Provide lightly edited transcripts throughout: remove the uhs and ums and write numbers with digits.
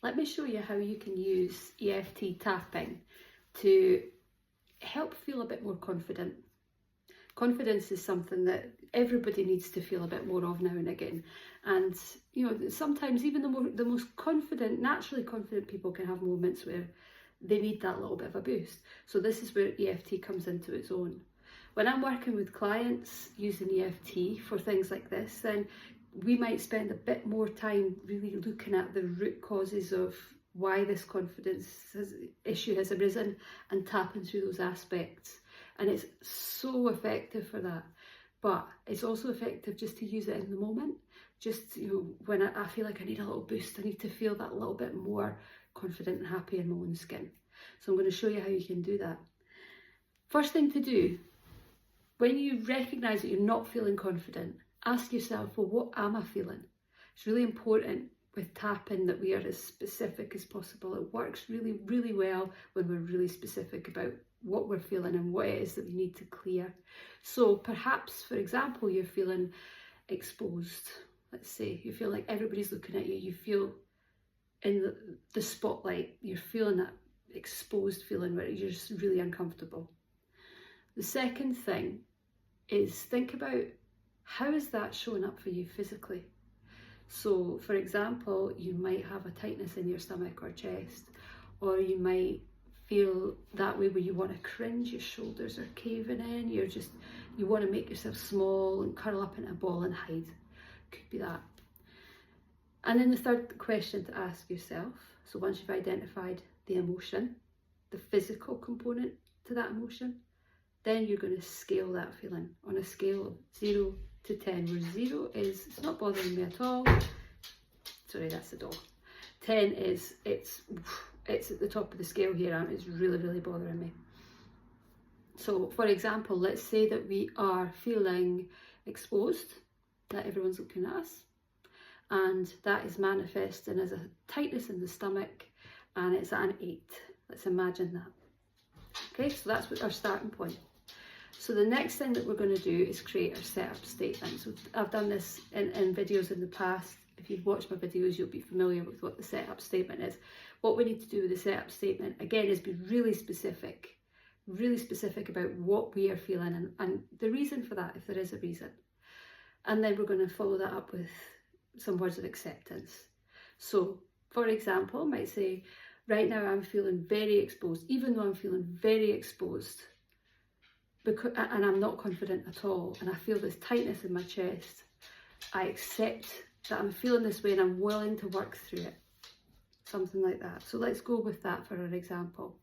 Let me show you how you can use EFT tapping to help feel a bit more confident. Confidence is something that everybody needs to feel a bit more of now and again. And you know, sometimes even the most confident, naturally confident people can have moments where they need that little bit of a boost. So this is where EFT comes into its own. When I'm working with clients using EFT for things like this, then we might spend a bit more time really looking at the root causes of why this confidence issue has arisen and tapping through those aspects. And it's so effective for that. But it's also effective just to use it in the moment. Just, you know, when I feel like I need a little boost, I need to feel that little bit more confident and happy in my own skin. So I'm going to show you how you can do that. First thing to do, when you recognise that you're not feeling confident, ask yourself, well, what am I feeling? It's really important with tapping that we are as specific as possible. It works really, really well when we're really specific about what we're feeling and what it is that we need to clear. So perhaps, for example, you're feeling exposed. Let's say you feel like everybody's looking at you. You feel in the spotlight. You're feeling that exposed feeling where you're just really uncomfortable. The second thing is think about how is that showing up for you physically. So for example, you might have a tightness in your stomach or chest, or you might feel that way where you want to cringe, your shoulders are caving in, you want to make yourself small and curl up in a ball and hide. Could be that. And then the third question to ask yourself, so once you've identified the emotion, the physical component to that emotion, then you're going to scale that feeling on a scale of 0 to 10, where 0 is, it's not bothering me at all. Sorry, that's the dog. 10 is, it's at the top of the scale here, and it's really, really bothering me. So for example, let's say that we are feeling exposed, that everyone's looking at us, and that is manifesting as a tightness in the stomach, and it's at an 8. Let's imagine that. Okay, so that's our starting point. So the next thing that we're going to do is create our setup statement. So I've done this in videos in the past. If you've watched my videos, you'll be familiar with what the setup statement is. What we need to do with the setup statement, again, is be really specific about what we are feeling and the reason for that, if there is a reason. And then we're going to follow that up with some words of acceptance. So, for example, I might say, right now I'm feeling very exposed, even though I'm feeling very exposed, and I'm not confident at all, and I feel this tightness in my chest. I accept that I'm feeling this way and I'm willing to work through it. Something like that. So let's go with that for our example.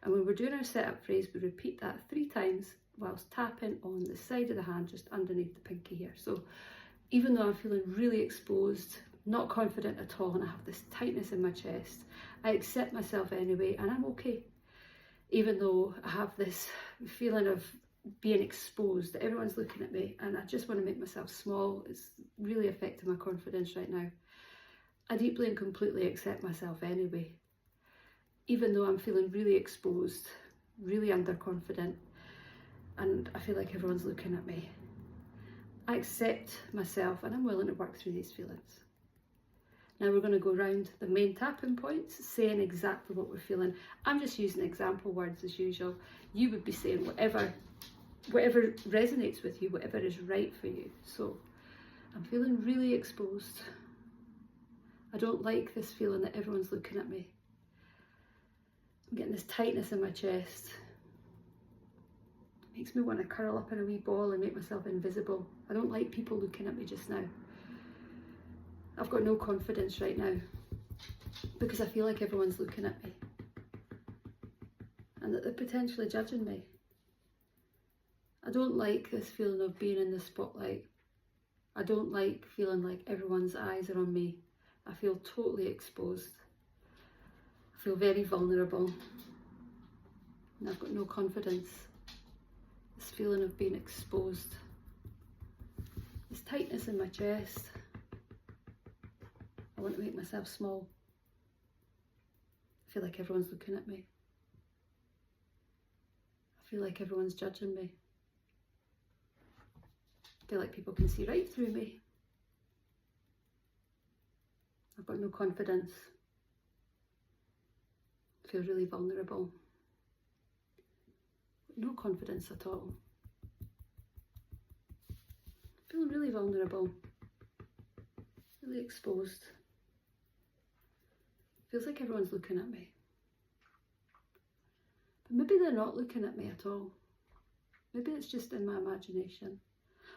And when we're doing our setup phrase, we repeat that 3 times whilst tapping on the side of the hand, just underneath the pinky here. So even though I'm feeling really exposed, not confident at all, and I have this tightness in my chest, I accept myself anyway, and I'm okay. Even though I have this feeling of being exposed, that everyone's looking at me, and I just want to make myself small. It's really affecting my confidence right now. I deeply and completely accept myself anyway. Even though I'm feeling really exposed, really underconfident, and I feel like everyone's looking at me, I accept myself and I'm willing to work through these feelings. Now we're going to go around the main tapping points, saying exactly what we're feeling. I'm just using example words as usual. You would be saying whatever resonates with you, whatever is right for you. So I'm feeling really exposed. I don't like this feeling that everyone's looking at me. I'm getting this tightness in my chest. It makes me want to curl up in a wee ball and make myself invisible. I don't like people looking at me just now. I've got no confidence right now because I feel like everyone's looking at me and that they're potentially judging me. I don't like this feeling of being in the spotlight. I don't like feeling like everyone's eyes are on me. I feel totally exposed. I feel very vulnerable. And I've got no confidence. This feeling of being exposed. This tightness in my chest. I want to make myself small. I feel like everyone's looking at me. I feel like everyone's judging me. I feel like people can see right through me. I've got no confidence. feel really vulnerable. No confidence at all. Feeling really vulnerable, really exposed. Feels like everyone's looking at me. But maybe they're not looking at me at all. Maybe it's just in my imagination.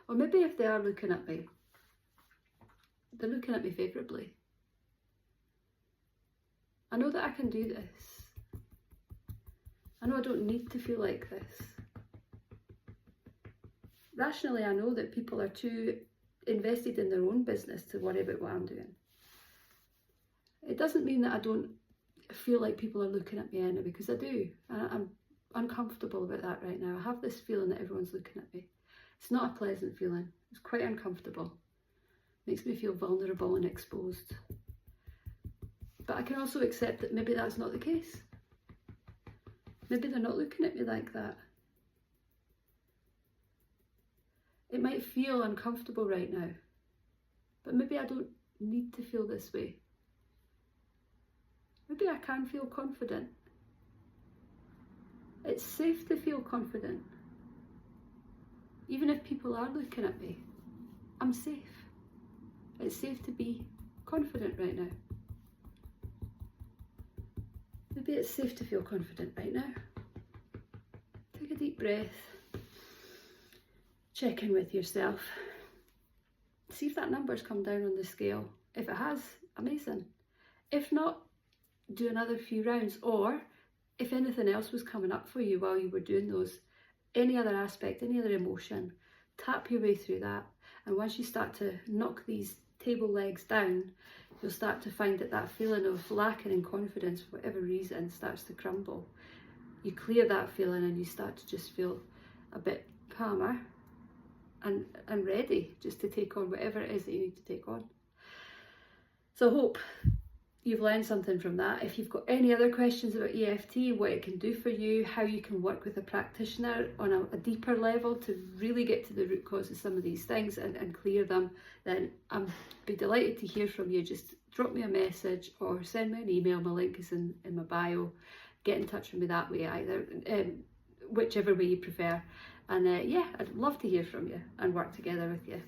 Or maybe if they are looking at me, they're looking at me favourably. I know that I can do this. I know I don't need to feel like this. Rationally, I know that people are too invested in their own business to worry about what I'm doing. It doesn't mean that I don't feel like people are looking at me anyway, because I do. I'm uncomfortable about that right now. I have this feeling that everyone's looking at me. It's not a pleasant feeling. It's quite uncomfortable. It makes me feel vulnerable and exposed. But I can also accept that maybe that's not the case. Maybe they're not looking at me like that. It might feel uncomfortable right now, but maybe I don't need to feel this way. Maybe I can feel confident. It's safe to feel confident. Even if people are looking at me, I'm safe. It's safe to be confident right now. Maybe it's safe to feel confident right now. Take a deep breath. Check in with yourself. See if that number's come down on the scale. If it has, amazing. If not, do another few rounds. Or if anything else was coming up for you while you were doing those, any other aspect, any other emotion, tap your way through that. And once you start to knock these table legs down, you'll start to find that that feeling of lacking in confidence for whatever reason starts to crumble. You clear that feeling and you start to just feel a bit calmer and ready just to take on whatever it is that you need to take on. So I hope you've learned something from that. If you've got any other questions about EFT, what it can do for you, how you can work with a practitioner on a deeper level to really get to the root cause of some of these things and clear them, then I'd be delighted to hear from you. Just drop me a message or send me an email. My link is in my bio. Get in touch with me that way either, whichever way you prefer. And yeah, I'd love to hear from you and work together with you.